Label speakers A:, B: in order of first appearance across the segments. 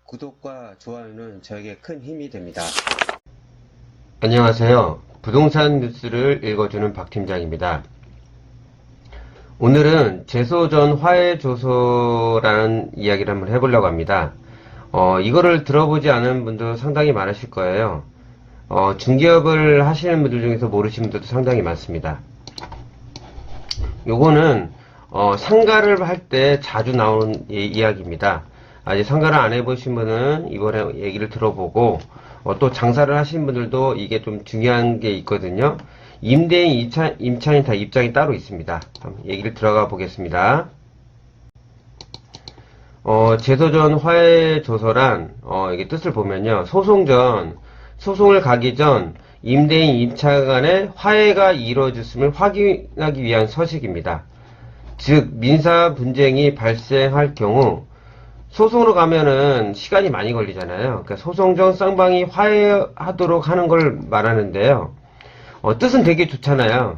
A: 구독과 좋아요는 저에게 큰 힘이 됩니다.
B: 안녕하세요. 부동산 뉴스를 읽어주는 박 팀장입니다. 오늘은 제소전 화해조서라는 이야기를 한번 해보려고 합니다. 이거를 들어보지 않은 분도 상당히 많으실 거예요. 중개업을 하시는 분들 중에서 모르시는 분들도 상당히 많습니다. 요거는 상가를 할 때 자주 나오는 이야기입니다. 아직 상가를 안 해보신 분은 이번에 얘기를 들어보고 또 장사를 하시는 분들도 이게 좀 중요한 게 있거든요. 임대인, 임차인 다 입장이 따로 있습니다. 얘기를 들어가 보겠습니다. 제소전 화해조서란 이게 뜻을 보면요. 소송을 가기 전 임대인, 임차인 간의 화해가 이루어졌음을 확인하기 위한 서식입니다. 즉 민사 분쟁이 발생할 경우 소송으로 가면은 시간이 많이 걸리잖아요. 그러니까 소송 전 쌍방이 화해하도록 하는 걸 말하는데요. 뜻은 되게 좋잖아요.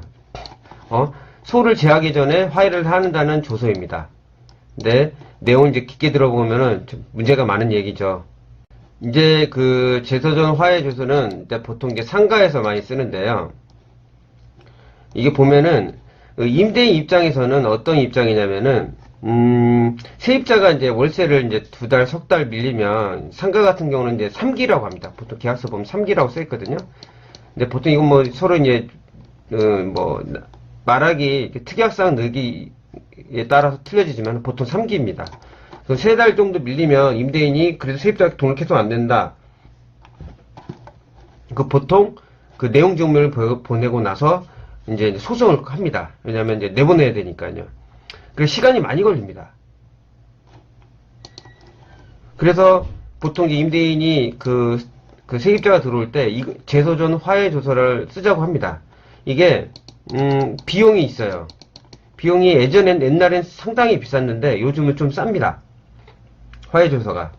B: 소를 제하기 전에 화해를 한다는 조서입니다. 근데 내용 이제 깊게 들어보면은 좀 문제가 많은 얘기죠. 이제 그 제소전 화해 조서는 보통 이제 상가에서 많이 쓰는데요. 이게 보면은 임대인 입장에서는 어떤 입장이냐면은 세입자가 이제 월세를 이제 2달, 석 달 밀리면 상가 같은 경우는 이제 3기라고 합니다. 보통 계약서 보면 3기라고 써 있거든요. 근데 보통 이건 뭐 서로 이제 뭐 말하기 특약상 넣기에 따라서 틀려지지만 보통 3기입니다. 그래서 3달 정도 밀리면 임대인이 그래도 세입자 돈을 계속 안 낸다. 그 보통 그 내용 증명을 보내고 나서 이제 소송을 합니다. 왜냐면 이제 내보내야 되니까요. 그래서 시간이 많이 걸립니다. 그래서 보통 임대인이 그 세입자가 들어올 때 제소전 화해 조서를 쓰자고 합니다. 이게 비용이 있어요. 비용이 옛날엔 상당히 비쌌는데 요즘은 좀 쌉니다. 화해 조서가.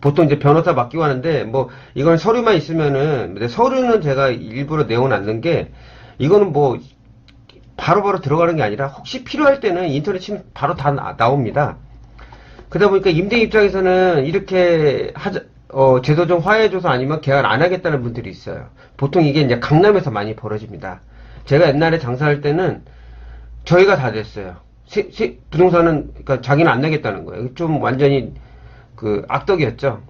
B: 보통 이제 변호사 맡기고 하는데 뭐 이건 서류만 있으면은, 근데 서류는 제가 일부러 내어놨는 게 이거는 뭐 바로바로 들어가는 게 아니라 혹시 필요할 때는 인터넷 치면 바로 다 나옵니다. 그러다 보니까 임대 입장에서는 이렇게 제도적 화해조서 아니면 계약을 안 하겠다는 분들이 있어요. 보통 이게 이제 강남에서 많이 벌어집니다. 제가 옛날에 장사할 때는 저희가 다 됐어요. 부동산은, 그러니까 자기는 안 내겠다는 거예요. 좀 완전히 그 악덕이었죠.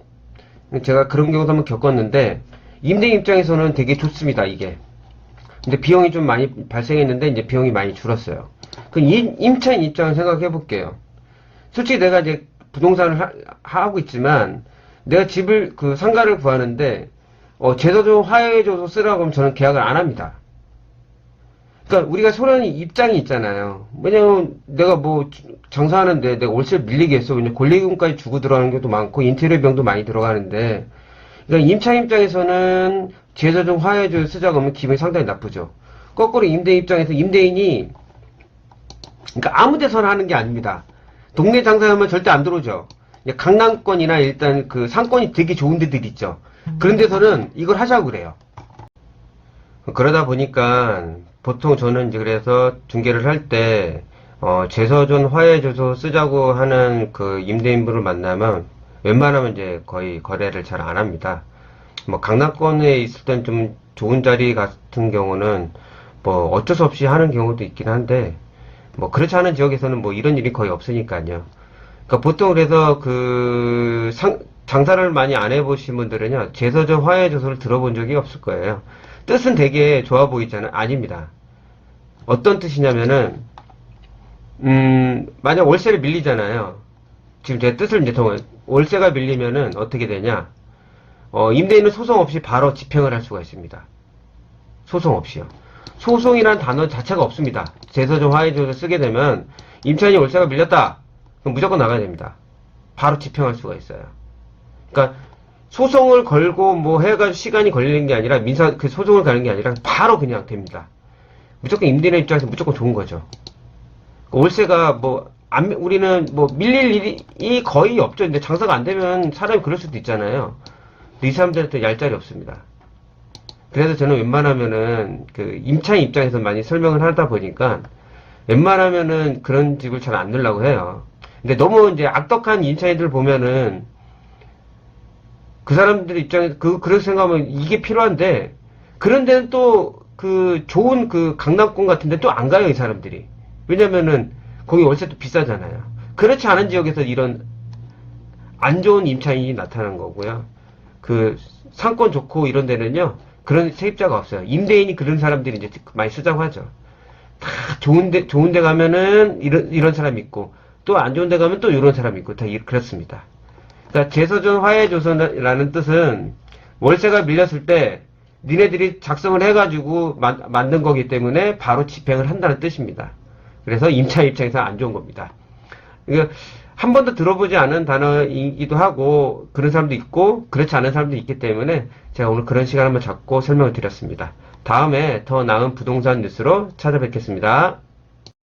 B: 제가 그런 경우도 한번 겪었는데, 임대 입장에서는 되게 좋습니다, 이게. 근데 비용이 좀 많이 발생했는데 이제 비용이 많이 줄었어요. 그 임차인 입장을 생각해 볼게요. 솔직히 내가 이제 부동산을 하고 있지만 내가 집을 그 상가를 구하는데 제도적 화해조서 쓰라고 하면 저는 계약을 안 합니다. 그러니까 우리가 서로 입장이 있잖아요. 왜냐면 내가 뭐 장사하는데 내가 월세를 밀리겠어. 왜냐면 권리금까지 주고 들어가는 것도 많고 인테리어 비용도 많이 들어가는데, 그러니까 임차인 입장에서는 제도적 화해조를 쓰자고 하면 기분이 상당히 나쁘죠. 거꾸로 임대인 입장에서 임대인이, 그러니까 아무 데서나 하는 게 아닙니다. 동네 장사하면 절대 안 들어오죠. 강남권이나 일단 그 상권이 되게 좋은 데들 있죠. 그런 데서는 이걸 하자고 그래요. 그러다 보니까 보통 저는 이제 그래서 중개를 할 때 제소전 화해조서 쓰자고 하는 그 임대인분을 만나면 웬만하면 이제 거의 거래를 잘 안 합니다. 뭐 강남권에 있을 땐 좀 좋은 자리 같은 경우는 뭐 어쩔 수 없이 하는 경우도 있긴 한데, 뭐 그렇지 않은 지역에서는 뭐 이런 일이 거의 없으니까요. 그러니까 보통 그래서 장사를 많이 안 해보신 분들은요, 제소전 화해조서를 들어본 적이 없을 거예요. 뜻은 되게 좋아 보이잖아요. 아닙니다. 어떤 뜻이냐면은 만약 월세를 밀리잖아요. 지금 제 뜻을 이제 월세가 밀리면은 어떻게 되냐? 임대인은 소송 없이 바로 집행을 할 수가 있습니다. 소송 없이요. 소송이란 단어 자체가 없습니다. 제소전 화해조서 쓰게 되면 임차인이 월세가 밀렸다. 그럼 무조건 나가야 됩니다. 바로 집행할 수가 있어요. 그러니까 소송을 걸고 뭐 해가지고 시간이 걸리는 게 아니라 그 소송을 가는 게 아니라 바로 그냥 됩니다. 무조건 임대인 입장에서 무조건 좋은 거죠. 월세가 뭐 우리는 뭐 밀릴 일이 거의 없죠. 근데 장사가 안 되면 사람이 그럴 수도 있잖아요. 이 사람들한테 얄짤이 없습니다. 그래서 저는 웬만하면은 그 임차인 입장에서 많이 설명을 하다 보니까 웬만하면은 그런 집을 잘 안 넣으려고 해요. 근데 너무 이제 악덕한 임차인들 보면은 그 사람들 입장에서 그렇게 생각하면 이게 필요한데, 그런 데는 또 그 좋은 그 강남권 같은 데 또 안 가요, 이 사람들이. 왜냐면은 거기 월세도 비싸잖아요. 그렇지 않은 지역에서 이런 안 좋은 임차인이 나타난 거고요. 그 상권 좋고 이런 데는요, 그런 세입자가 없어요. 임대인이 그런 사람들이 이제 많이 쓰자고 하죠. 다 좋은 데 가면은 이런 사람이 있고, 또 안 좋은 데 가면 또 이런 사람이 있고, 다 그렇습니다. 그러니까 제소전 화해조선이라는 뜻은 월세가 밀렸을 때 니네들이 작성을 해가지고 만든 거기 때문에 바로 집행을 한다는 뜻입니다. 그래서 임차 입장에서 안 좋은 겁니다. 그러니까 한 번도 들어보지 않은 단어이기도 하고 그런 사람도 있고 그렇지 않은 사람도 있기 때문에 제가 오늘 그런 시간 한번 잡고 설명을 드렸습니다. 다음에 더 나은 부동산 뉴스로 찾아뵙겠습니다.